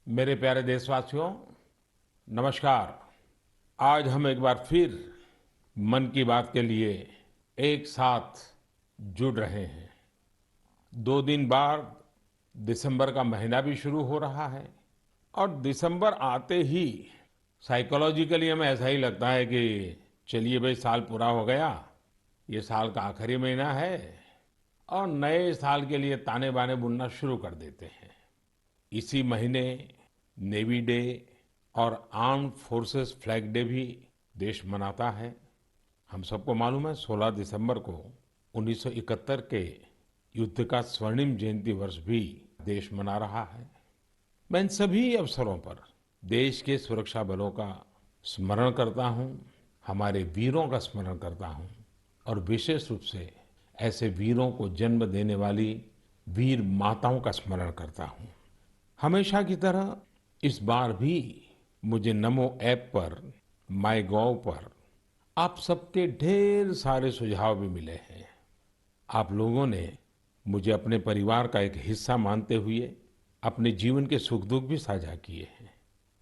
मेरे प्यारे देशवासियों, नमस्कार। आज हम एक बार फिर मन की बात के लिए एक साथ जुड़ रहे हैं। 2 दिन बाद दिसंबर का महीना भी शुरू हो रहा है और दिसंबर आते ही साइकोलॉजिकली हमें ऐसा ही लगता है कि चलिए भाई, साल पूरा हो गया। ये साल का आखिरी महीना है और नए साल के लिए ताने बाने बुनना शुरू कर देते हैं। इसी महीने नेवी डे और आर्म्ड फोर्सेस फ्लैग डे भी देश मनाता है। हम सबको मालूम है, 16 दिसंबर को 1971 के युद्ध का स्वर्णिम जयंती वर्ष भी देश मना रहा है। मैं इन सभी अवसरों पर देश के सुरक्षा बलों का स्मरण करता हूं, हमारे वीरों का स्मरण करता हूं और विशेष रूप से ऐसे वीरों को जन्म देने वाली वीर माताओं का स्मरण करता हूं। हमेशा की तरह इस बार भी मुझे नमो ऐप पर, माय गॉव पर आप सबके ढेर सारे सुझाव भी मिले हैं। आप लोगों ने मुझे अपने परिवार का एक हिस्सा मानते हुए अपने जीवन के सुख दुख भी साझा किए हैं।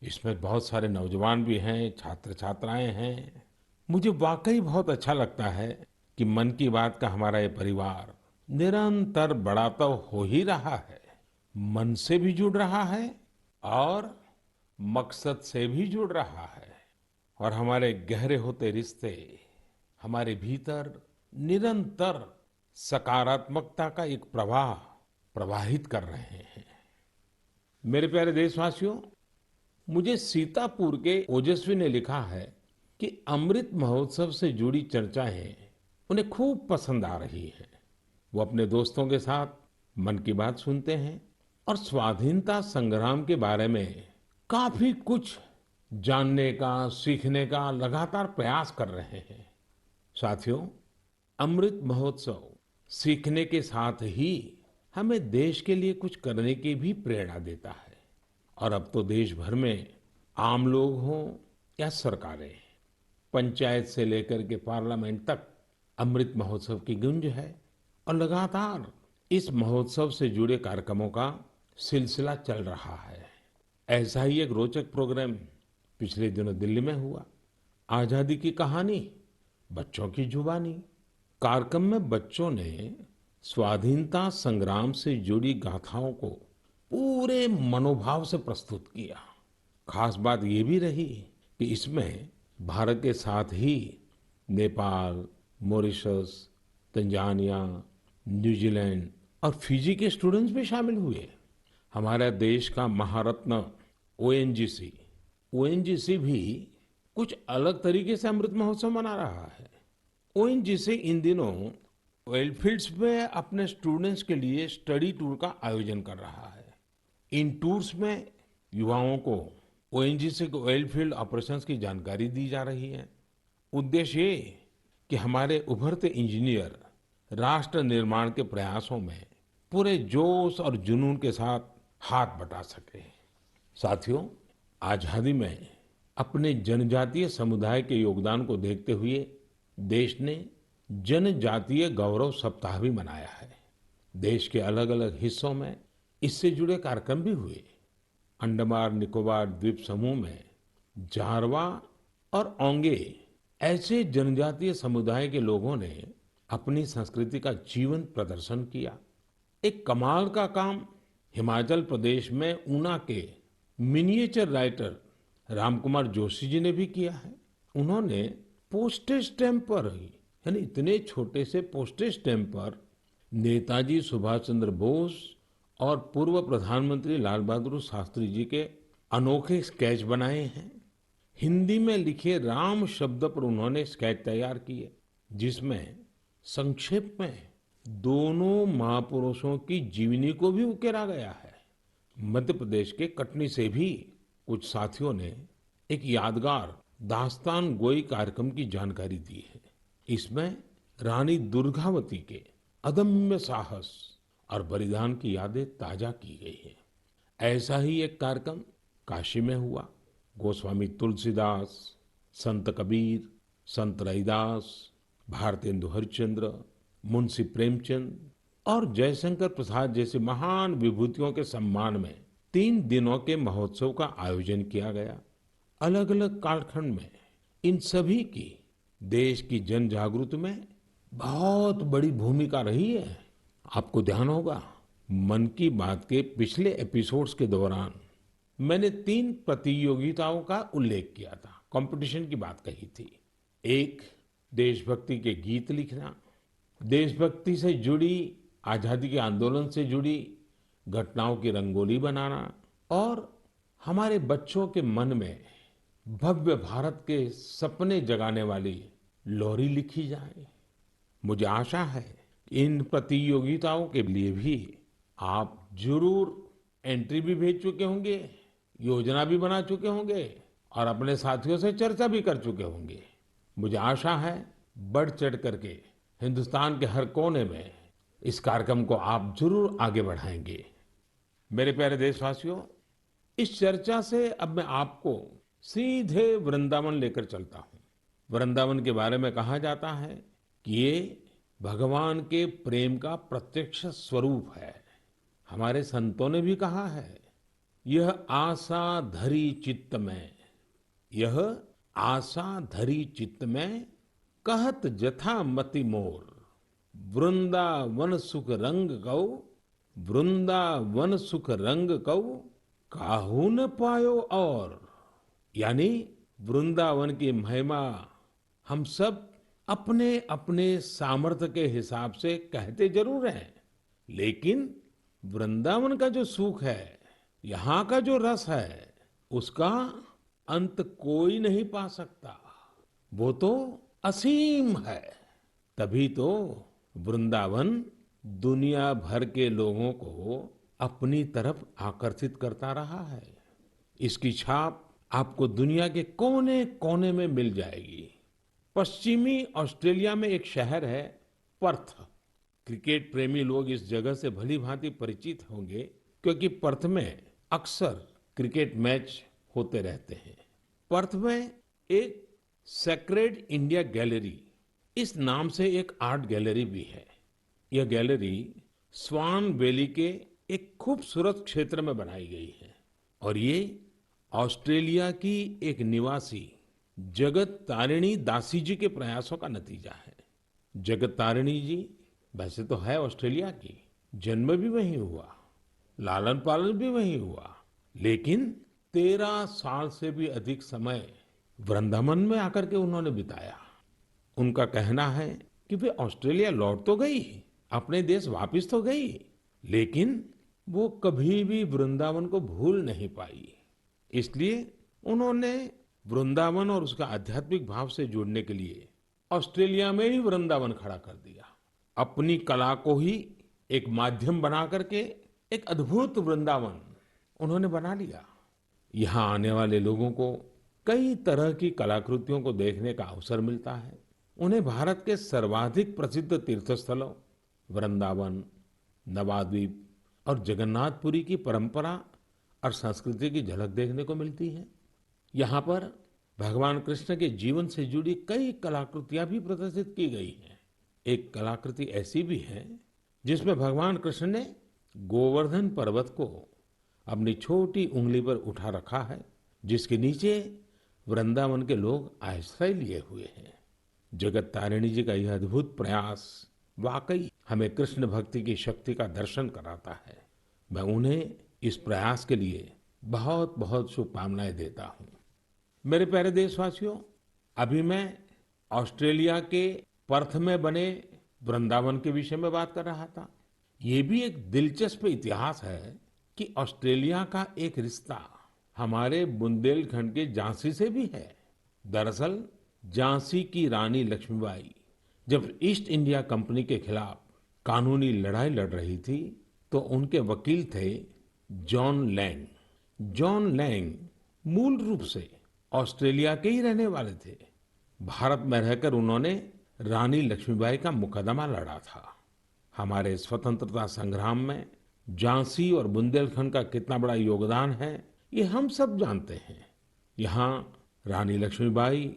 इसमें बहुत सारे नौजवान भी हैं, छात्र छात्राएं हैं। मुझे वाकई बहुत अच्छा लगता है कि मन की बात का हमारा ये परिवार निरंतर बड़ा तो हो ही रहा है, मन से भी जुड़ रहा है और मकसद से भी जुड़ रहा है। और हमारे गहरे होते रिश्ते हमारे भीतर निरंतर सकारात्मकता का एक प्रवाह प्रवाहित कर रहे हैं। मेरे प्यारे देशवासियों, मुझे सीतापुर के ओजस्वी ने लिखा है कि अमृत महोत्सव से जुड़ी चर्चाएं उन्हें खूब पसंद आ रही हैं। वो अपने दोस्तों के साथ मन की बात सुनते हैं और स्वाधीनता संग्राम के बारे में काफी कुछ जानने का, सीखने का लगातार प्रयास कर रहे हैं। साथियों, अमृत महोत्सव सीखने के साथ ही हमें देश के लिए कुछ करने की भी प्रेरणा देता है। और अब तो देश भर में आम लोग हों या सरकारें, पंचायत से लेकर के पार्लियामेंट तक अमृत महोत्सव की गूंज है और लगातार इस महोत्सव से जुड़े कार्यक्रमों का सिलसिला चल रहा है। ऐसा ही एक रोचक प्रोग्राम पिछले दिनों दिल्ली में हुआ। आजादी की कहानी बच्चों की जुबानी। कार्यक्रम में बच्चों ने स्वाधीनता संग्राम से जुड़ी गाथाओं को पूरे मनोभाव से प्रस्तुत किया। खास बात ये भी रही कि इसमें भारत के साथ ही नेपाल, मॉरिशस, तंजानिया, न्यूजीलैंड और फिजी के स्टूडेंट्स भी शामिल हुए। हमारे देश का महारत्न ओएनजीसी ओएनजीसी भी कुछ अलग तरीके से अमृत महोत्सव मना रहा है। ओएनजीसी इन दिनों ऑयल फील्ड्स में अपने स्टूडेंट्स के लिए स्टडी टूर का आयोजन कर रहा है। इन टूर्स में युवाओं को ओएनजीसी के ऑयल फील्ड ऑपरेशंस की जानकारी दी जा रही है। उद्देश्य ये कि हमारे उभरते इंजीनियर राष्ट्र निर्माण के प्रयासों में पूरे जोश और जुनून के साथ हाथ बटा सके। साथियों, आजादी में अपने जनजातीय समुदाय के योगदान को देखते हुए देश ने जनजातीय गौरव सप्ताह भी मनाया है। देश के अलग अलग हिस्सों में इससे जुड़े कार्यक्रम भी हुए। अंडमान निकोबार द्वीप समूह में जारवा और ओंगे ऐसे जनजातीय समुदाय के लोगों ने अपनी संस्कृति का जीवंत प्रदर्शन किया। एक कमाल का काम हिमाचल प्रदेश में ऊना के मिनिएचर राइटर रामकुमार जोशी जी ने भी किया है। उन्होंने पोस्टेज स्टैम्प पर ही, यानी इतने छोटे से पोस्टेज स्टैम्प पर नेताजी सुभाष चंद्र बोस और पूर्व प्रधानमंत्री लाल बहादुर शास्त्री जी के अनोखे स्केच बनाए हैं। हिंदी में लिखे राम शब्द पर उन्होंने स्केच तैयार किए, जिसमें संक्षेप में दोनों महापुरुषों की जीवनी को भी उकेरा गया है। मध्य प्रदेश के कटनी से भी कुछ साथियों ने एक यादगार दास्तान गोई कार्यक्रम की जानकारी दी है। इसमें रानी दुर्गावती के अदम्य साहस और बलिदान की यादें ताजा की गई है। ऐसा ही एक कार्यक्रम काशी में हुआ। गोस्वामी तुलसीदास, संत कबीर, संत रैदास, भारतेंदु हरिश्चंद्र, मुंशी प्रेमचंद और जयशंकर प्रसाद जैसे महान विभूतियों के सम्मान में 3 दिनों के महोत्सव का आयोजन किया गया। अलग अलग कालखंड में इन सभी की देश की जन जागृति में बहुत बड़ी भूमिका रही है। आपको ध्यान होगा, मन की बात के पिछले एपिसोड्स के दौरान मैंने 3 प्रतियोगिताओं का उल्लेख किया था, कंपटीशन की बात कही थी। एक, देशभक्ति के गीत लिखना, देशभक्ति से जुड़ी, आजादी के आंदोलन से जुड़ी घटनाओं की रंगोली बनाना, और हमारे बच्चों के मन में भव्य भारत के सपने जगाने वाली लोरी लिखी जाए। मुझे आशा है कि इन प्रतियोगिताओं के लिए भी आप जरूर एंट्री भी भेज चुके होंगे, योजना भी बना चुके होंगे और अपने साथियों से चर्चा भी कर चुके होंगे। मुझे आशा है बढ़ चढ़ करके हिंदुस्तान के हर कोने में इस कार्यक्रम को आप जरूर आगे बढ़ाएंगे। मेरे प्यारे देशवासियों, इस चर्चा से अब मैं आपको सीधे वृंदावन लेकर चलता हूँ। वृंदावन के बारे में कहा जाता है कि ये भगवान के प्रेम का प्रत्यक्ष स्वरूप है। हमारे संतों ने भी कहा है, यह आशा धरी चित्त में, यह आशा धरी चित्त में, कहत जथा मति मोर, वृंदावन सुख रंग कौ, वृंदावन सुख रंग कौ, काहू न पायो और। यानी वृंदावन की महिमा हम सब अपने अपने सामर्थ्य के हिसाब से कहते जरूर हैं, लेकिन वृंदावन का जो सुख है, यहाँ का जो रस है, उसका अंत कोई नहीं पा सकता। वो तो असीम है। तभी तो वृंदावन दुनिया भर के लोगों को अपनी तरफ आकर्षित करता रहा है। इसकी छाप आपको दुनिया के कोने कोने में मिल जाएगी। पश्चिमी ऑस्ट्रेलिया में एक शहर है पर्थ। क्रिकेट प्रेमी लोग इस जगह से भली भांति परिचित होंगे, क्योंकि पर्थ में अक्सर क्रिकेट मैच होते रहते हैं। पर्थ में एक सेक्रेड इंडिया गैलरी, इस नाम से एक आर्ट गैलरी भी है। यह गैलरी स्वान वैली के एक खूबसूरत क्षेत्र में बनाई गई है और ये ऑस्ट्रेलिया की एक निवासी जगत तारिणी दासी जी के प्रयासों का नतीजा है। जगत तारिणी जी वैसे तो है ऑस्ट्रेलिया की, जन्म भी वहीं हुआ, लालन पालन भी वहीं हुआ, लेकिन 13 साल से भी अधिक समय वृंदावन में आकर के उन्होंने बिताया। उनका कहना है कि वे ऑस्ट्रेलिया लौट तो गई, अपने देश वापस तो गई, लेकिन वो कभी भी वृंदावन को भूल नहीं पाई। इसलिए उन्होंने वृंदावन और उसका आध्यात्मिक भाव से जुड़ने के लिए ऑस्ट्रेलिया में ही वृंदावन खड़ा कर दिया। अपनी कला को ही एक माध्यम बना करके एक अद्भुत वृंदावन उन्होंने बना लिया। यहाँ आने वाले लोगों को कई तरह की कलाकृतियों को देखने का अवसर मिलता है। उन्हें भारत के सर्वाधिक प्रसिद्ध तीर्थस्थलों वृंदावन, नवाद्वीप और जगन्नाथपुरी की परंपरा और संस्कृति की झलक देखने को मिलती है। यहाँ पर भगवान कृष्ण के जीवन से जुड़ी कई कलाकृतियां भी प्रदर्शित की गई हैं। एक कलाकृति ऐसी भी है जिसमें भगवान कृष्ण ने गोवर्धन पर्वत को अपनी छोटी उंगली पर उठा रखा है, जिसके नीचे वृंदावन के लोग आश्रय लिए हुए हैं। जगत तारिणी जी का यह अद्भुत प्रयास वाकई हमें कृष्ण भक्ति की शक्ति का दर्शन कराता है। मैं उन्हें इस प्रयास के लिए बहुत बहुत शुभकामनाएं देता हूं। मेरे प्यारे देशवासियों, अभी मैं ऑस्ट्रेलिया के पर्थ में बने वृंदावन के विषय में बात कर रहा था। ये भी एक दिलचस्प इतिहास है कि ऑस्ट्रेलिया का एक रिश्ता हमारे बुंदेलखंड के झांसी से भी है। दरअसल झांसी की रानी लक्ष्मीबाई जब ईस्ट इंडिया कंपनी के खिलाफ कानूनी लड़ाई लड़ रही थी, तो उनके वकील थे जॉन लैंग। जॉन लैंग मूल रूप से ऑस्ट्रेलिया के ही रहने वाले थे। भारत में रहकर उन्होंने रानी लक्ष्मीबाई का मुकदमा लड़ा था। हमारे स्वतंत्रता संग्राम में झांसी और बुंदेलखंड का कितना बड़ा योगदान है, ये हम सब जानते हैं। यहाँ रानी लक्ष्मीबाई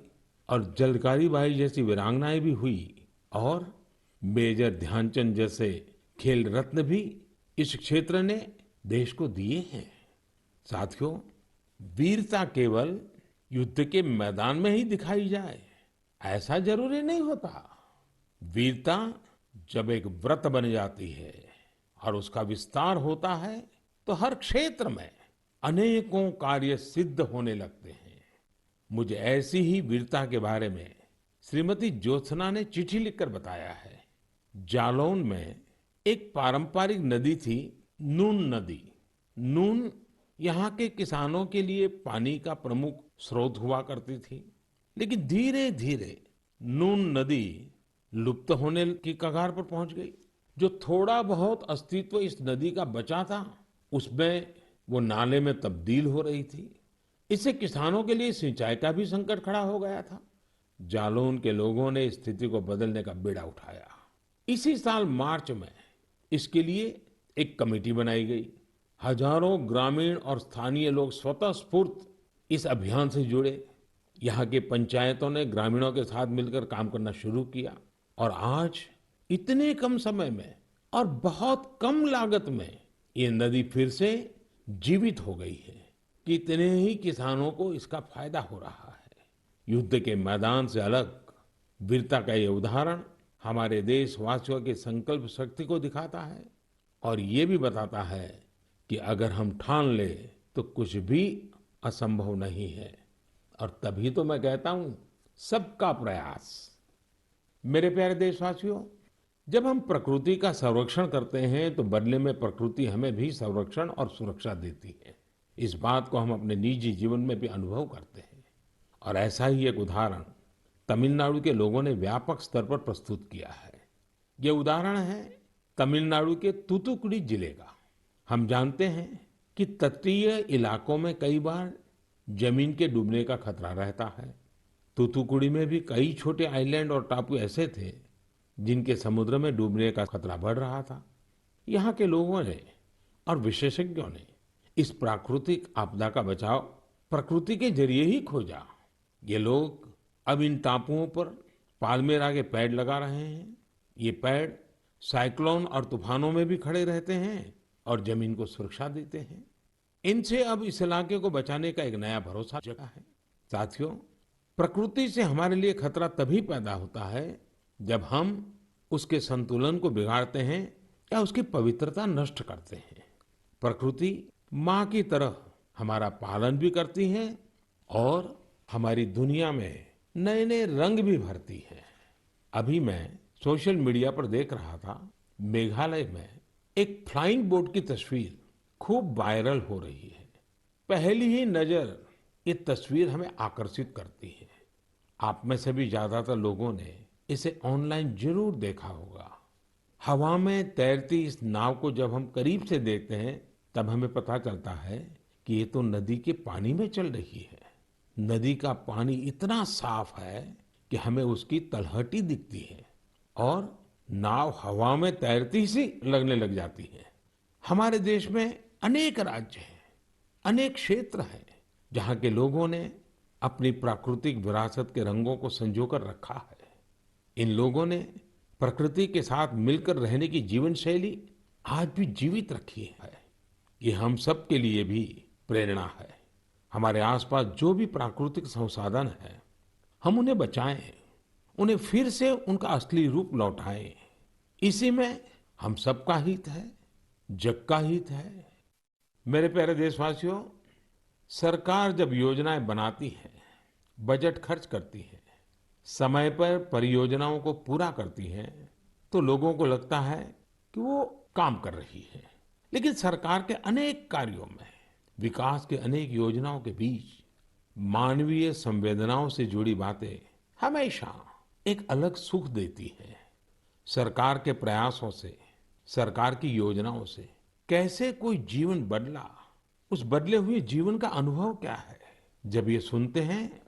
और झलकारी बाई जैसी वीरांगनाएं भी हुई और मेजर ध्यानचंद जैसे खेल रत्न भी इस क्षेत्र ने देश को दिए हैं। साथियों, वीरता केवल युद्ध के मैदान में ही दिखाई जाए, ऐसा जरूरी नहीं होता। वीरता जब एक व्रत बन जाती है और उसका विस्तार होता है, तो हर क्षेत्र में अनेकों कार्य सिद्ध होने लगते हैं। मुझे ऐसी ही वीरता के बारे में श्रीमती ज्योत्सना ने चिट्ठी लिखकर बताया है। जालौन में एक पारंपरिक नदी थी, नून नदी। नून यहाँ के किसानों के लिए पानी का प्रमुख स्रोत हुआ करती थी। लेकिन धीरे धीरे नून नदी लुप्त होने की कगार पर पहुंच गई। जो थोड़ा बहुत अस्तित्व इस नदी का बचा था, उसमें वो नाले में तब्दील हो रही थी। इससे किसानों के लिए सिंचाई का भी संकट खड़ा हो गया था। जालौन के लोगों ने इस स्थिति को बदलने का बीड़ा उठाया। इसी साल मार्च में इसके लिए एक कमेटी बनाई गई। हजारों ग्रामीण और स्थानीय लोग स्वतः स्फूर्त इस अभियान से जुड़े। यहाँ की पंचायतों ने ग्रामीणों के साथ मिलकर काम करना शुरू किया और आज इतने कम समय में और बहुत कम लागत में ये नदी फिर से जीवित हो गई है। कितने ही किसानों को इसका फायदा हो रहा है। युद्ध के मैदान से अलग वीरता का ये उदाहरण हमारे देशवासियों की संकल्प शक्ति को दिखाता है और ये भी बताता है कि अगर हम ठान ले तो कुछ भी असंभव नहीं है। और तभी तो मैं कहता हूं, सबका प्रयास। मेरे प्यारे देशवासियों, जब हम प्रकृति का संरक्षण करते हैं तो बदले में प्रकृति हमें भी संरक्षण और सुरक्षा देती है। इस बात को हम अपने निजी जीवन में भी अनुभव करते हैं। और ऐसा ही एक उदाहरण तमिलनाडु के लोगों ने व्यापक स्तर पर प्रस्तुत किया है। ये उदाहरण है तमिलनाडु के तूतुकुड़ी जिले का। हम जानते हैं कि तटीय इलाकों में कई बार जमीन के डूबने का खतरा रहता है। तूतुकुड़ी में भी कई छोटे आइलैंड और टापू ऐसे थे जिनके समुद्र में डूबने का खतरा बढ़ रहा था। यहाँ के लोगों ने और विशेषज्ञों ने इस प्राकृतिक आपदा का बचाव प्रकृति के जरिए ही खोजा। ये लोग अब इन टापुओं पर पाल्मेरा के पेड़ लगा रहे हैं। ये पेड़ साइक्लोन और तूफानों में भी खड़े रहते हैं और जमीन को सुरक्षा देते हैं। इनसे अब इस इलाके को बचाने का एक नया भरोसा जगा है। साथियों, प्रकृति से हमारे लिए खतरा तभी पैदा होता है जब हम उसके संतुलन को बिगाड़ते हैं या उसकी पवित्रता नष्ट करते हैं। प्रकृति माँ की तरह हमारा पालन भी करती है और हमारी दुनिया में नए नए रंग भी भरती है। अभी मैं सोशल मीडिया पर देख रहा था, मेघालय में एक फ्लाइंग बोट की तस्वीर खूब वायरल हो रही है। पहली ही नजर ये तस्वीर हमें आकर्षित करती है। आप में से भी ज्यादातर लोगों ने इसे ऑनलाइन जरूर देखा होगा। हवा में तैरती इस नाव को जब हम करीब से देखते हैं तब हमें पता चलता है कि ये तो नदी के पानी में चल रही है। नदी का पानी इतना साफ है कि हमें उसकी तलहटी दिखती है और नाव हवा में तैरती सी लगने लग जाती है। हमारे देश में अनेक राज्य हैं, अनेक क्षेत्र हैं जहाँ के लोगों ने अपनी प्राकृतिक विरासत के रंगों को संजोकर रखा है। इन लोगों ने प्रकृति के साथ मिलकर रहने की जीवन शैली आज भी जीवित रखी है। ये हम सब के लिए भी प्रेरणा है। हमारे आसपास जो भी प्राकृतिक संसाधन है, हम उन्हें बचाएं, उन्हें फिर से उनका असली रूप लौटाएं। इसी में हम सबका हित है, जग का हित है। मेरे प्यारे देशवासियों, सरकार जब योजनाएं बनाती है, बजट खर्च करती है, समय पर परियोजनाओं को पूरा करती है, तो लोगों को लगता है कि वो काम कर रही है। लेकिन सरकार के अनेक कार्यों में, विकास के अनेक योजनाओं के बीच मानवीय संवेदनाओं से जुड़ी बातें हमेशा एक अलग सुख देती है। सरकार के प्रयासों से, सरकार की योजनाओं से कैसे कोई जीवन बदला, उस बदले हुए जीवन का अनुभव क्या है, जब ये सुनते हैं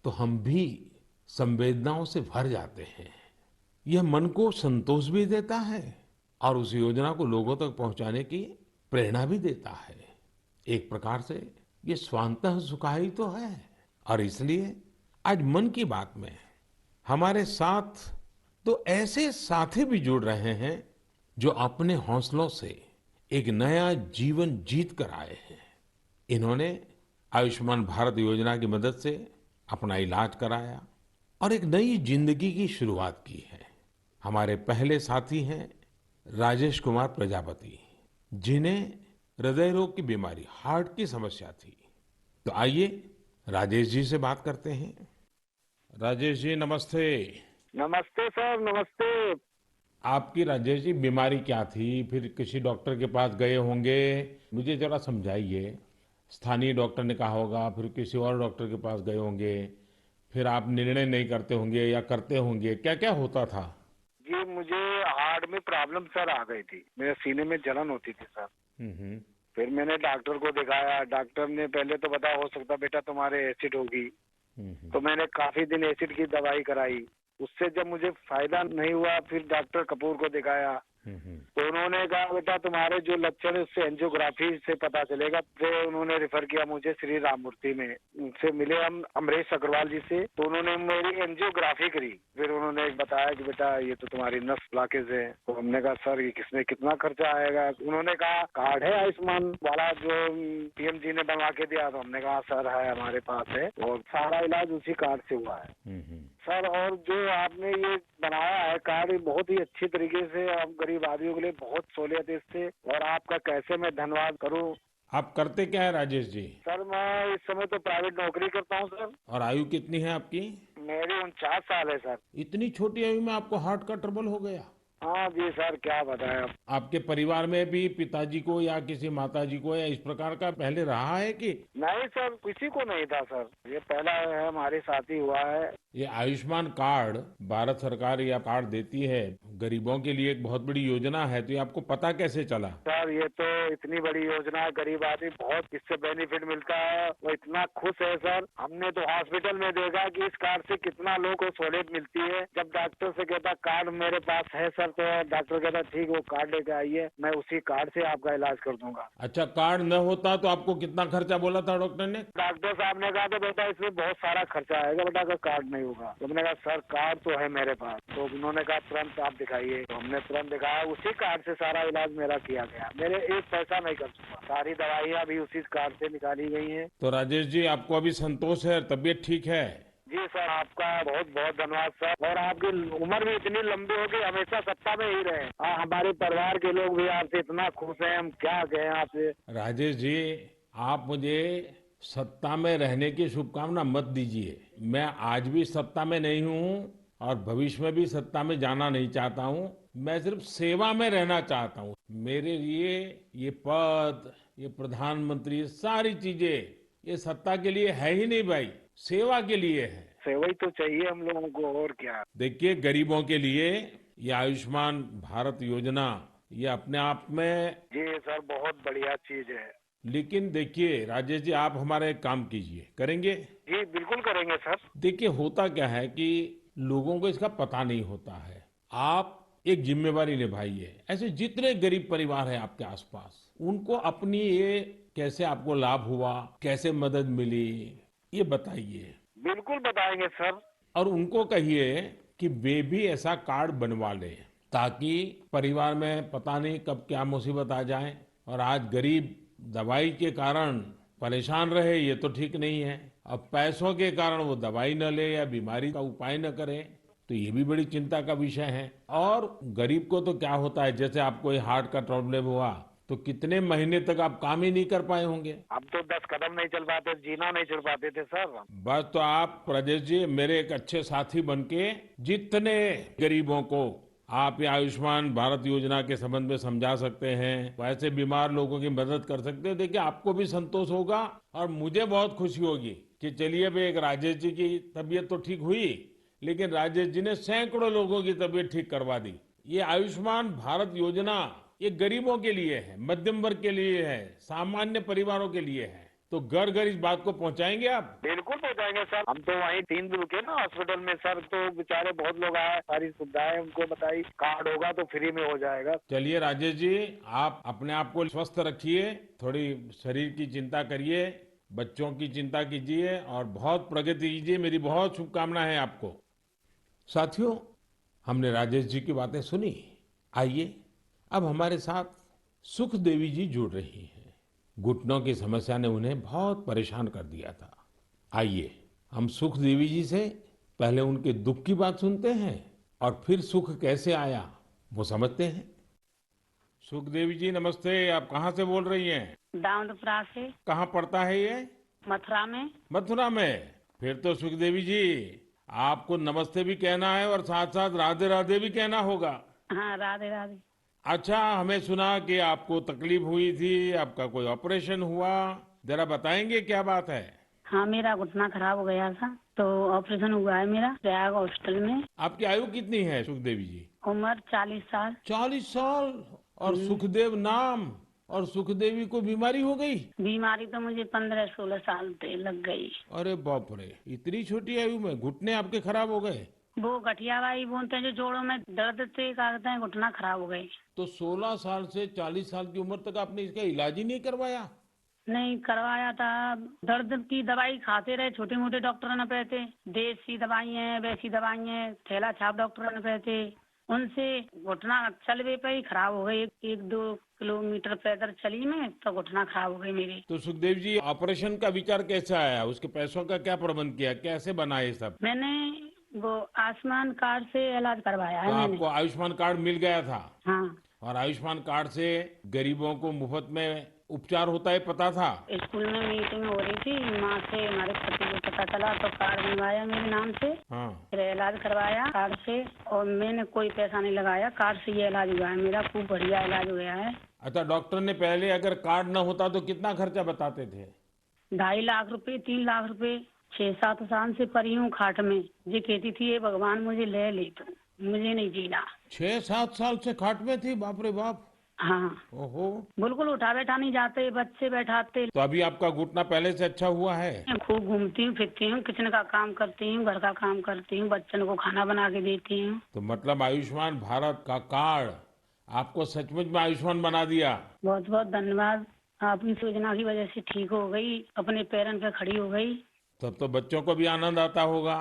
तो हम भी संवेदनाओं से भर जाते हैं। यह मन को संतोष भी देता है और उस योजना को लोगों तक पहुंचाने की प्रेरणा भी देता है। एक प्रकार से ये स्वांतः सुखाय तो है। और इसलिए आज मन की बात में हमारे साथ तो ऐसे साथी भी जुड़ रहे हैं जो अपने हौसलों से एक नया जीवन जीत कर आए हैं। इन्होंने आयुष्मान भारत योजना की मदद से अपना इलाज कराया और एक नई जिंदगी की शुरुआत की है। हमारे पहले साथी हैं राजेश कुमार प्रजापति, जिन्हें हृदय रोग की बीमारी, हार्ट की समस्या थी। तो आइए राजेश जी से बात करते हैं। राजेश जी नमस्ते। नमस्ते सर, नमस्ते। आपकी राजेश जी बीमारी क्या थी? फिर किसी डॉक्टर के पास गए होंगे, मुझे जरा समझाइए। स्थानीय डॉक्टर ने कहा होगा, फिर किसी और डॉक्टर के पास गए होंगे, फिर आप निर्णय नहीं करते होंगे या करते होंगे, क्या क्या होता था? जी, मुझे हार्ट में प्रॉब्लम सर आ गई थी। मेरे सीने में जलन होती थी सर। हम्म। फिर मैंने डॉक्टर को दिखाया। डॉक्टर ने पहले तो बताया हो सकता बेटा तुम्हारे एसिड होगी। हम्म। तो मैंने काफी दिन एसिड की दवाई कराई। उससे जब मुझे फायदा नहीं हुआ, फिर डॉक्टर कपूर को दिखाया। हम्म। तो उन्होंने कहा बेटा तुम्हारे जो लक्षण है उससे एंजियोग्राफी से पता चलेगा। फिर उन्होंने रेफर किया मुझे श्री राममूर्ति में। उनसे मिले हम अमरीश अग्रवाल जी से, तो उन्होंने मेरी एंजियोग्राफी करी। फिर उन्होंने बताया कि बेटा ये तो तुम्हारी नस ब्लॉकेज है। तो हमने कहा सर ये किसमें कितना खर्चा आएगा? उन्होंने कहा कार्ड है आयुष्मान वाला जो पीएम जी ने बनवा के दिया। तो हमने कहा सर है हमारे पास है, और सारा इलाज उसी कार्ड से हुआ है हम्म। सर। और जो आपने ये बनाया है कार्ड, बहुत ही अच्छी तरीके से हम गरीब आदमियों के लिए बहुत सहूलियत है इससे। और आपका कैसे मैं धन्यवाद करूं। आप करते क्या है राजेश जी? सर मैं इस समय तो प्राइवेट नौकरी करता हूं सर। और आयु कितनी है आपकी? मेरी 49 साल है सर। इतनी छोटी आयु में आपको हार्ट का ट्रबल हो गया? हाँ जी सर, क्या बताएं अब। आपके परिवार में भी पिताजी को या किसी माताजी को या इस प्रकार का पहले रहा है कि? नहीं सर, किसी को नहीं था सर। ये पहला है हमारे साथ ही हुआ है। ये आयुष्मान कार्ड भारत सरकार या कार्ड देती है गरीबों के लिए, एक बहुत बड़ी योजना है, तो ये आपको पता कैसे चला? सर ये तो इतनी बड़ी योजना है, गरीब आदमी बहुत इससे बेनिफिट मिलता है। वो इतना खुश है सर। हमने तो हॉस्पिटल में देखा कि इस कार्ड से कितना लोगों को सहूलियत मिलती है। जब डॉक्टर से कहता कार्ड मेरे पास है सर, तो डॉक्टर कहता ठीक वो कार्ड लेके आइए, मैं उसी कार्ड से आपका इलाज कर दूंगा। अच्छा, कार्ड न होता तो आपको कितना खर्चा बोला था डॉक्टर ने? डॉक्टर साहब ने कहा था बेटा इसमें बहुत सारा खर्चा आएगा बेटा अगर कार्ड नहीं होगा। तो मैंने कहा सर कार्ड तो है मेरे पास। तो उन्होंने कहा तुरंत आप दिखाइए। तो हमने तुरंत दिखाया, उसी कार्ड से सारा इलाज मेरा किया गया। मेरे एक पैसा नहीं खर्च हुआ। सारी दवाइयाँ भी उसी कार्ड से निकाली गई हैं। तो राजेश जी आपको अभी संतोष है, तबीयत ठीक है? जी सर, आपका बहुत बहुत धन्यवाद सर। और आपकी उम्र भी इतनी लंबी होगी, हमेशा सत्ता में ही रहे। हमारे परिवार के लोग भी आपसे इतना खुश हैं, हम क्या कहें आपसे। राजेश जी, आप मुझे सत्ता में रहने की शुभकामना मत दीजिए। मैं आज भी सत्ता में नहीं हूँ और भविष्य में भी सत्ता में जाना नहीं चाहता हूँ। मैं सिर्फ सेवा में रहना चाहता हूँ। मेरे लिए ये पद, ये प्रधानमंत्री, ये सारी चीजें ये सत्ता के लिए है ही नहीं भाई, सेवा के लिए है। सेवा ही तो चाहिए हम लोगों को, और क्या। देखिए गरीबों के लिए ये आयुष्मान भारत योजना ये अपने आप में, जी सर, बहुत बढ़िया चीज है। लेकिन देखिए राजेश जी आप हमारा एक काम कीजिए, करेंगे? जी बिल्कुल करेंगे सर। देखिए होता क्या है कि लोगों को इसका पता नहीं होता है। आप एक जिम्मेवारी निभाइए, ऐसे जितने गरीब परिवार हैं आपके आसपास उनको अपनी ये कैसे आपको लाभ हुआ, कैसे मदद मिली, ये बताइए। बिल्कुल बताएंगे सर। और उनको कहिए कि वे भी ऐसा कार्ड बनवा लें, ताकि परिवार में पता नहीं कब क्या मुसीबत आ जाए। और आज गरीब दवाई के कारण परेशान रहे, ये तो ठीक नहीं है। अब पैसों के कारण वो दवाई न ले या बीमारी का उपाय न करे, तो ये भी बड़ी चिंता का विषय है। और गरीब को तो क्या होता है, जैसे आपको ये हार्ट का प्रॉब्लम हुआ तो कितने महीने तक आप काम ही नहीं कर पाए होंगे। अब तो 10 कदम नहीं चल पाते, जीना नहीं चल पाते थे सर। बस तो आप राजेश जी मेरे एक अच्छे साथी बनके जितने गरीबों को आप ये आयुष्मान भारत योजना के संबंध में समझा सकते हैं, वैसे बीमार लोगों की मदद कर सकते हैं, देखिए आपको भी संतोष होगा और मुझे बहुत खुशी होगी कि चलिए भाई एक राजेश जी की तबीयत तो ठीक हुई, लेकिन राजेश जी ने सैकड़ों लोगों की तबीयत ठीक करवा दी। ये आयुष्मान भारत योजना ये गरीबों के लिए है, मध्यम वर्ग के लिए है, सामान्य परिवारों के लिए है। तो घर घर इस बात को पहुंचाएंगे आप? बिल्कुल पहुंचाएंगे सर। हम तो वहीं 3 दिन रुके ना हॉस्पिटल में सर, तो बेचारे बहुत लोग आए, सारी सुविधाएं उनको बताई। कार्ड होगा तो फ्री में हो जाएगा। चलिए राजेश जी, आप अपने आप को स्वस्थ रखिए, थोड़ी शरीर की चिंता करिए, बच्चों की चिंता कीजिए और बहुत प्रगति कीजिए। मेरी बहुत शुभकामनाएं हैं आपको। साथियों, हमने राजेश जी की बातें सुनी। आइए अब हमारे साथ सुख देवी जी जुड़ रही हैं, घुटनों की समस्या ने उन्हें बहुत परेशान कर दिया था। आइए हम सुख देवी जी से पहले उनके दुख की बात सुनते हैं और फिर सुख कैसे आया वो समझते हैं। सुखदेवी जी नमस्ते, आप कहाँ से बोल रही हैं? दाऊदपुरा से। कहाँ पड़ता है ये? मथुरा में। मथुरा में। फिर तो सुखदेवी जी आपको नमस्ते भी कहना है और साथ साथ राधे राधे भी कहना होगा। हाँ, राधे राधे। अच्छा, हमें सुना कि आपको तकलीफ हुई थी, आपका कोई ऑपरेशन हुआ, जरा बताएंगे क्या बात है? हाँ, मेरा घुटना खराब हो गया था तो ऑपरेशन हुआ है मेरा प्रयाग हॉस्पिटल में। आपकी आयु कितनी है सुखदेवी जी? उम्र 40 साल। 40 साल। और सुखदेव नाम और सुखदेवी को बीमारी हो गई? बीमारी तो मुझे 15-16 साल पे लग गई। अरे बाप रे, इतनी छोटी आयु में घुटने आपके खराब हो गए? वो गठियावाई बोलते हैं, जो जोड़ों में दर्द थे, कहते हैं घुटना खराब हो गई। तो 16 साल से 40 साल की उम्र तक आपने इसका इलाज ही नहीं करवाया? नहीं करवाया था। दर्द की दवाई खाते रहे, छोटे मोटे डॉक्टरों ने पे थे। देसी दवाई है, वैसी दवाई है, थैला छाप डॉक्टरों ने पे थे। उनसे घुटना चलवे पे ही खराब हो गई। 1-2 किलोमीटर पैदल चली मैं तो घुटना खराब हो गई मेरी। तो सुखदेव जी ऑपरेशन का विचार कैसे आया, उसके पैसों का क्या प्रबंध किया, कैसे बना ये सब? मैंने वो आयुष्मान कार्ड से इलाज करवाया तो है मैंने। आपको आयुष्मान कार्ड मिल गया था? हाँ। और आयुष्मान कार्ड से गरीबों को मुफ्त में उपचार होता है, पता था? स्कूल में मीटिंग हो रही थी, माँ से हमारे पति को पता चला तो कार्ड बनवाया मेरे नाम से। हाँ। फिर इलाज करवाया कार्ड से और मैंने कोई पैसा नहीं लगाया। कार्ड से ये इलाज हुआ है मेरा, खूब बढ़िया इलाज हो गया है। अच्छा, डॉक्टर ने पहले अगर कार्ड न होता तो कितना खर्चा बताते थे? 2.5 लाख रुपए, 3 लाख रुपए। 6-7 साल से पड़ी हूँ खाट में। ये कहती थी, ये भगवान मुझे ले तो मुझे नहीं जीना। 6-7 साल से खाट में थी? बाप रे बाप। हाँ। ओहो। बिल्कुल उठा बैठा नहीं जाते, बच्चे बैठाते। तो अभी आपका घुटना पहले से अच्छा हुआ है? मैं खूब घूमती हूँ, फिरती हूँ, किचन का काम करती हूँ, घर का काम करती हूँ, बच्चन को खाना बना के देती हूँ। तो मतलब आयुष्मान भारत का कार्ड आपको सचमुच में आयुष्मान बना दिया। बहुत बहुत धन्यवाद। आपकी योजना की वजह से ठीक हो गई, अपने पैरन पे खड़ी हो गई। तब तो बच्चों को भी आनंद आता होगा।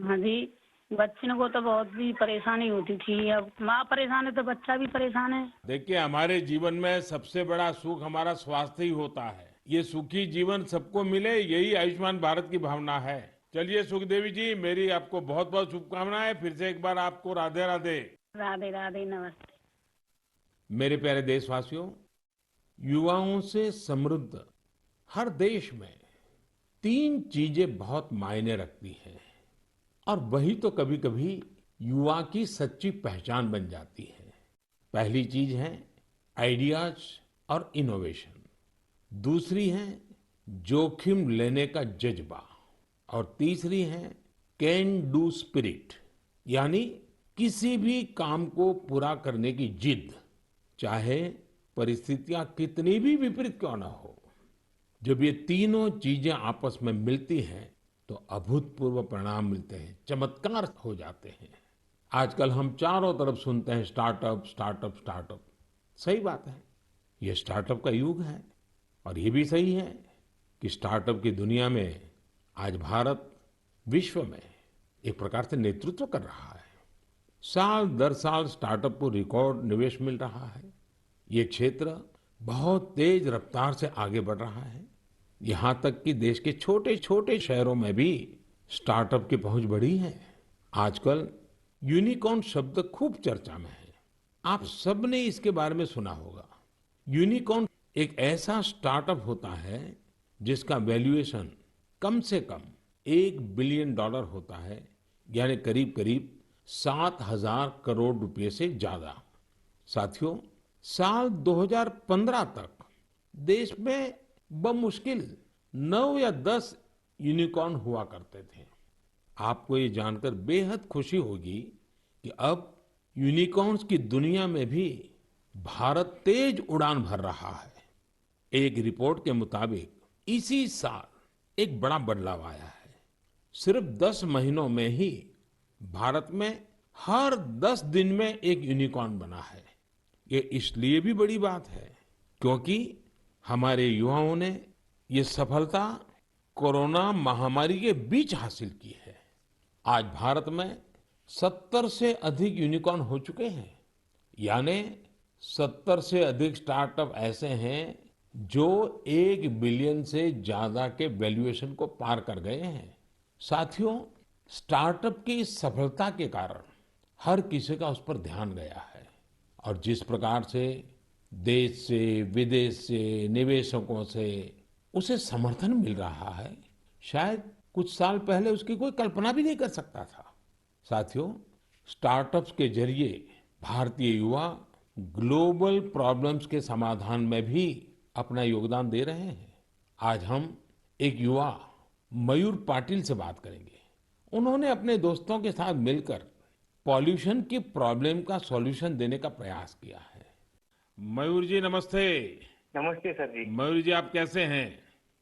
हाँ जी, बच्चन को तो बहुत भी परेशानी होती थी। अब माँ परेशान है तो बच्चा भी परेशान है। देखिए, हमारे जीवन में सबसे बड़ा सुख हमारा स्वास्थ्य ही होता है। ये सुखी जीवन सबको मिले, यही आयुष्मान भारत की भावना है। चलिए सुखदेवी जी, मेरी आपको बहुत बहुत शुभकामनाएं। फिर से एक बार आपको राधे राधे। राधे राधे, नमस्ते। मेरे प्यारे देशवासियों, युवाओं से समृद्ध हर देश में 3 चीजें बहुत मायने रखती हैं और वही तो कभी कभी युवा की सच्ची पहचान बन जाती है। पहली चीज है आइडियाज और इनोवेशन। दूसरी है जोखिम लेने का जज्बा। और तीसरी है कैन डू स्पिरिट, यानी किसी भी काम को पूरा करने की जिद, चाहे परिस्थितियां कितनी भी विपरीत क्यों ना हो। जब ये तीनों चीजें आपस में मिलती हैं तो अभूतपूर्व परिणाम मिलते हैं, चमत्कार हो जाते हैं। आजकल हम चारों तरफ सुनते हैं स्टार्टअप स्टार्टअप स्टार्टअप। सही बात है, ये स्टार्टअप का युग है। और ये भी सही है कि स्टार्टअप की दुनिया में आज भारत विश्व में एक प्रकार से नेतृत्व कर रहा है। साल दर साल स्टार्टअप को रिकॉर्ड निवेश मिल रहा है। ये क्षेत्र बहुत तेज रफ्तार से आगे बढ़ रहा है। यहाँ तक कि देश के छोटे छोटे शहरों में भी स्टार्टअप की पहुंच बढ़ी है। आजकल यूनिकॉर्न शब्द खूब चर्चा में है। आप सबने इसके बारे में सुना होगा। यूनिकॉर्न एक ऐसा स्टार्टअप होता है जिसका वैल्यूएशन कम से कम $1 बिलियन होता है, यानी करीब करीब 7,000 करोड़ रुपए से ज्यादा। साथियों, साल 2015 तक देश में बमुश्किल 9 या 10 यूनिकॉर्न हुआ करते थे। आपको ये जानकर बेहद खुशी होगी कि अब यूनिकॉर्न्स की दुनिया में भी भारत तेज उड़ान भर रहा है। एक रिपोर्ट के मुताबिक इसी साल एक बड़ा बदलाव आया है। सिर्फ 10 महीनों में ही भारत में हर 10 दिन में एक यूनिकॉर्न बना है। ये इसलिए भी बड़ी बात है क्योंकि हमारे युवाओं ने ये सफलता कोरोना महामारी के बीच हासिल की है। आज भारत में 70 से अधिक यूनिकॉर्न हो चुके हैं, यानी 70 से अधिक स्टार्टअप ऐसे हैं जो 1 बिलियन से ज्यादा के वैल्यूएशन को पार कर गए हैं। साथियों, स्टार्टअप की इस सफलता के कारण हर किसी का उस पर ध्यान गया है और जिस प्रकार से देश से, विदेश से, निवेशकों से उसे समर्थन मिल रहा है, शायद कुछ साल पहले उसकी कोई कल्पना भी नहीं कर सकता था। साथियों, स्टार्टअप्स के जरिए भारतीय युवा ग्लोबल प्रॉब्लम्स के समाधान में भी अपना योगदान दे रहे हैं। आज हम एक युवा मयूर पाटिल से बात करेंगे। उन्होंने अपने दोस्तों के साथ मिलकर पॉल्यूशन की प्रॉब्लम का सॉल्यूशन देने का प्रयास किया है। मयूर जी नमस्ते। नमस्ते सर जी। मयूर जी, आप कैसे हैं?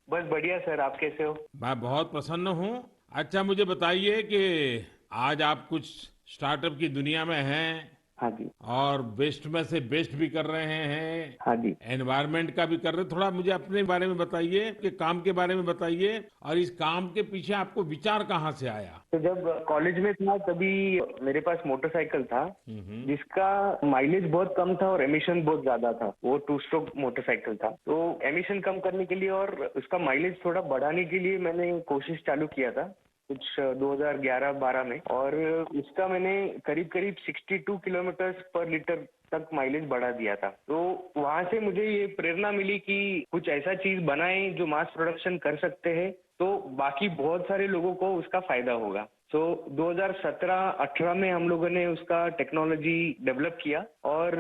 बस बढ़िया सर, आप कैसे हो? मैं बहुत प्रसन्न हूँ। अच्छा, मुझे बताइए कि आज आप कुछ स्टार्टअप की दुनिया में हैं हाँ जी। और वेस्ट में से बेस्ट भी कर रहे हैं, हाँ जी। एनवायरनमेंट का भी कर रहे हैं। थोड़ा मुझे अपने बारे में बताइए, कि काम के बारे में बताइए और इस काम के पीछे आपको विचार कहाँ से आया? तो जब कॉलेज में था तभी मेरे पास मोटरसाइकिल था जिसका माइलेज बहुत कम था और एमिशन बहुत ज्यादा था। वो 2 स्ट्रोक मोटरसाइकिल था, तो एमिशन कम करने के लिए और उसका माइलेज थोड़ा बढ़ाने के लिए मैंने कोशिश चालू किया था कुछ 2011-12 में, और उसका मैंने करीब करीब 62 किलोमीटर पर लीटर तक माइलेज बढ़ा दिया था। तो वहां से मुझे ये प्रेरणा मिली कि कुछ ऐसा चीज बनाएं जो मास प्रोडक्शन कर सकते हैं, तो बाकी बहुत सारे लोगों को उसका फायदा होगा। तो 2017-18 में हम लोगों ने उसका टेक्नोलॉजी डेवलप किया और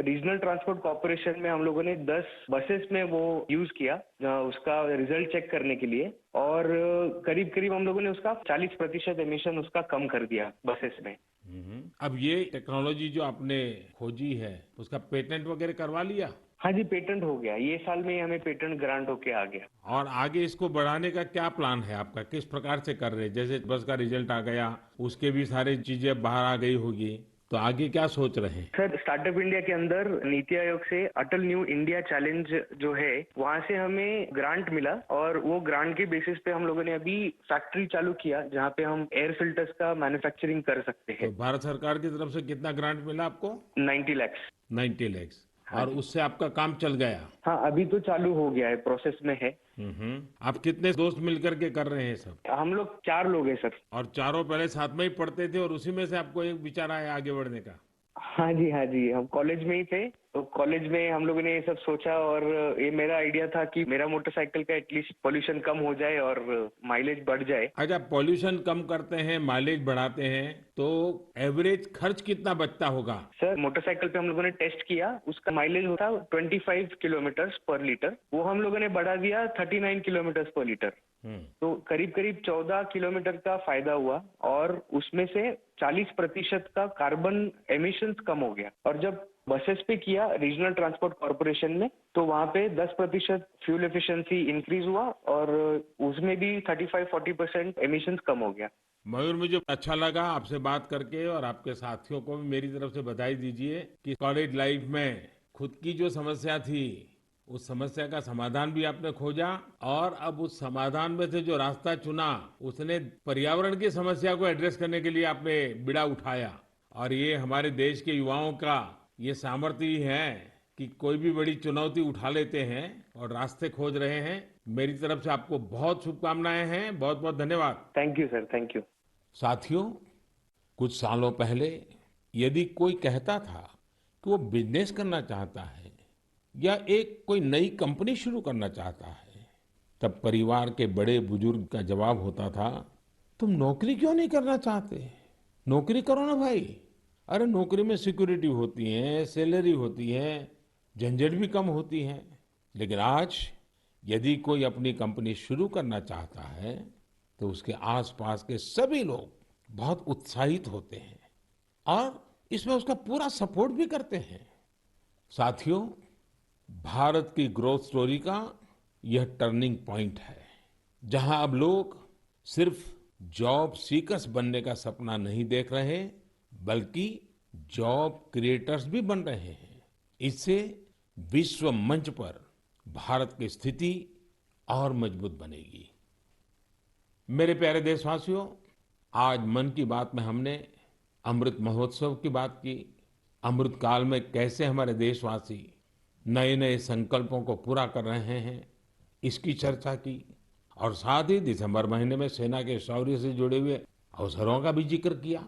रीजनल ट्रांसपोर्ट कॉर्पोरेशन में हम लोगों ने 10 बसेस में वो यूज किया उसका रिजल्ट चेक करने के लिए, और करीब करीब हम लोगों ने उसका 40% एमिशन उसका कम कर दिया बसेस में। अब ये टेक्नोलॉजी जो आपने खोजी है, उसका पेटेंट वगैरह करवा लिया? हाँ जी, पेटेंट हो गया। ये साल में हमें पेटेंट ग्रांट होके आ गया। और आगे इसको बढ़ाने का क्या प्लान है आपका? किस प्रकार से कर रहे हैं? जैसे बस का रिजल्ट आ गया, उसके भी सारी चीजें बाहर आ गई होगी, तो आगे क्या सोच रहे हैं? सर, स्टार्टअप इंडिया के अंदर नीति आयोग से अटल न्यू इंडिया चैलेंज जो है, वहाँ से हमें ग्रांट मिला और वो ग्रांट के बेसिस पे हम लोगों ने अभी फैक्ट्री चालू किया जहाँ पे हम एयर फिल्टर्स का मैन्युफैक्चरिंग कर सकते हैं। तो भारत सरकार की तरफ से कितना ग्रांट मिला आपको? 90 लाख। 90 लाख। और उससे आपका काम चल गया? हाँ, अभी तो चालू हो गया है, प्रोसेस में है। आप कितने दोस्त मिलकर के कर रहे हैं सब? हम लोग 4 लोग हैं सर। और चारों पहले साथ में ही पढ़ते थे और उसी में से आपको एक विचार आया आगे बढ़ने का? हाँ जी, हाँ जी, हम कॉलेज में ही थे, तो कॉलेज में हम लोगों ने ये सब सोचा और ये मेरा आइडिया था कि मेरा मोटरसाइकिल का एटलीस्ट पोल्यूशन कम हो जाए और माइलेज बढ़ जाए। अच्छा, पोल्यूशन कम करते हैं, माइलेज बढ़ाते हैं, तो एवरेज खर्च कितना बचता होगा? सर, मोटरसाइकिल पे हम लोगों ने टेस्ट किया, उसका माइलेज होता 25 किलोमीटर पर लीटर, वो हम लोगों ने बढ़ा दिया 39 किलोमीटर पर लीटर। तो करीब करीब 14 किलोमीटर का फायदा हुआ और उसमें से 40% का कार्बन एमिशंस कम हो गया। और जब बसेस पे किया रीजनल ट्रांसपोर्ट कॉर्पोरेशन में, तो वहाँ पे 10% फ्यूल एफिशिएंसी इंक्रीज हुआ और उसमें भी 35-40% एमिशंस कम हो गया। मयूर, मुझे अच्छा लगा आपसे बात करके और आपके साथियों को भी मेरी तरफ से बधाई दीजिए कि कॉलेज लाइफ में खुद की जो समस्या थी, उस समस्या का समाधान भी आपने खोजा और अब उस समाधान में से जो रास्ता चुना, उसने पर्यावरण की समस्या को एड्रेस करने के लिए आपने बीड़ा उठाया। और ये हमारे देश के युवाओं का ये सामर्थ्य ही है कि कोई भी बड़ी चुनौती उठा लेते हैं और रास्ते खोज रहे हैं। मेरी तरफ से आपको बहुत शुभकामनाएं हैं। बहुत बहुत धन्यवाद। Thank you sir, thank you. साथियों, कुछ सालों पहले यदि कोई कहता था कि वो बिजनेस करना चाहता है या एक कोई नई कंपनी शुरू करना चाहता है, तब परिवार के बड़े बुजुर्ग का जवाब होता था, तुम नौकरी क्यों नहीं करना चाहते? नौकरी करो ना भाई। अरे नौकरी में सिक्योरिटी होती है, सैलरी होती है, झंझट भी कम होती है। लेकिन आज यदि कोई अपनी कंपनी शुरू करना चाहता है तो उसके आसपास के सभी लोग बहुत उत्साहित होते हैं और इसमें उसका पूरा सपोर्ट भी करते हैं। साथियों, भारत की ग्रोथ स्टोरी का यह टर्निंग पॉइंट है, जहां अब लोग सिर्फ जॉब सीकर्स बनने का सपना नहीं देख रहे, बल्कि जॉब क्रिएटर्स भी बन रहे हैं। इससे विश्व मंच पर भारत की स्थिति और मजबूत बनेगी। मेरे प्यारे देशवासियों, आज मन की बात में हमने अमृत महोत्सव की बात की। अमृत काल में कैसे हमारे देशवासी नए नए संकल्पों को पूरा कर रहे हैं, इसकी चर्चा की। और साथ ही दिसंबर महीने में सेना के शौर्य से जुड़े हुए अवसरों का भी जिक्र किया।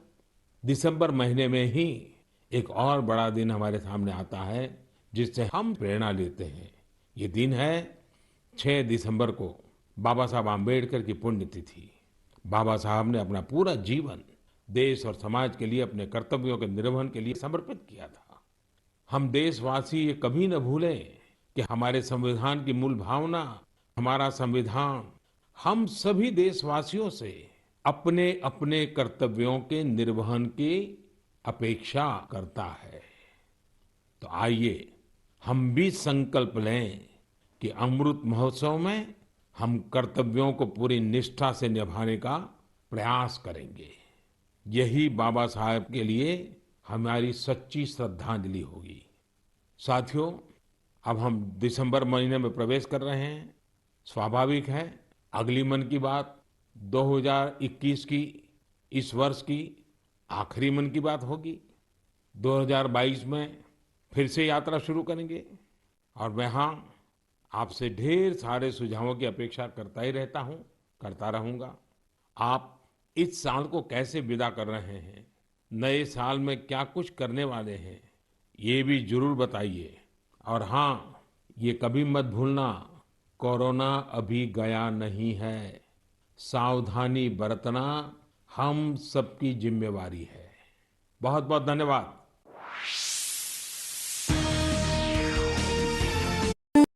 दिसंबर महीने में ही एक और बड़ा दिन हमारे सामने आता है जिससे हम प्रेरणा लेते हैं। ये दिन है 6 दिसंबर को बाबा साहब आम्बेडकर की पुण्यतिथि। बाबा साहब ने अपना पूरा जीवन देश और समाज के लिए, अपने कर्तव्यों के निर्वहन के लिए समर्पित किया था। हम देशवासी ये कभी न भूलें कि हमारे संविधान की मूल भावना, हमारा संविधान हम सभी देशवासियों से अपने अपने कर्तव्यों के निर्वहन की अपेक्षा करता है। तो आइए हम भी संकल्प लें कि अमृत महोत्सव में हम कर्तव्यों को पूरी निष्ठा से निभाने का प्रयास करेंगे। यही बाबा साहब के लिए हमारी सच्ची श्रद्धांजलि होगी। साथियों, अब हम दिसंबर महीने में प्रवेश कर रहे हैं। स्वाभाविक है अगली मन की बात 2021 की, इस वर्ष की आखिरी मन की बात होगी। 2022 में फिर से यात्रा शुरू करेंगे और मैं हाँ, आपसे ढेर सारे सुझावों की अपेक्षा करता ही रहता हूँ, करता रहूंगा। आप इस साल को कैसे विदा कर रहे हैं, नए साल में क्या कुछ करने वाले हैं, ये भी जरूर बताइए। और हाँ, ये कभी मत भूलना, कोरोना अभी गया नहीं है। सावधानी बरतना हम सबकी जिम्मेवारी है। बहुत बहुत धन्यवाद।